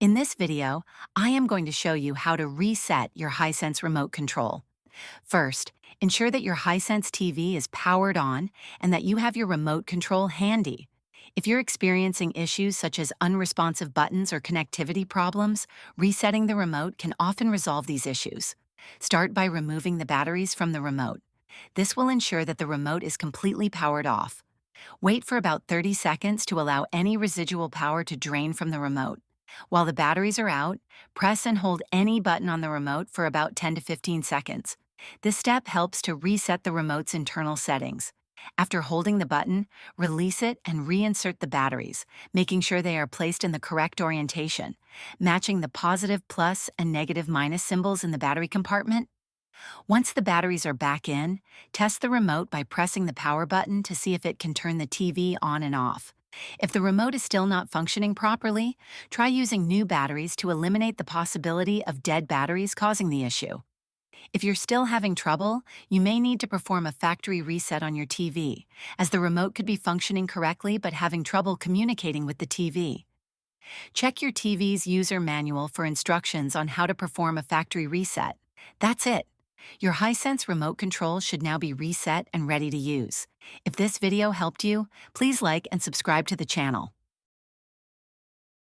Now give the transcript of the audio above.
In this video, I am going to show you how to reset your Hisense remote control. First, ensure that your Hisense TV is powered on and that you have your remote control handy. If you're experiencing issues such as unresponsive buttons or connectivity problems, resetting the remote can often resolve these issues. Start by removing the batteries from the remote. This will ensure that the remote is completely powered off. Wait for about 30 seconds to allow any residual power to drain from the remote. While the batteries are out, press and hold any button on the remote for about 10 to 15 seconds. This step helps to reset the remote's internal settings. After holding the button, release it and reinsert the batteries, making sure they are placed in the correct orientation, matching the positive plus and negative minus symbols in the battery compartment. Once the batteries are back in, test the remote by pressing the power button to see if it can turn the TV on and off. If the remote is still not functioning properly, try using new batteries to eliminate the possibility of dead batteries causing the issue. If you're still having trouble, you may need to perform a factory reset on your TV, as the remote could be functioning correctly but having trouble communicating with the TV. Check your TV's user manual for instructions on how to perform a factory reset. That's it. Your Hisense remote control should now be reset and ready to use. If this video helped you, please like and subscribe to the channel.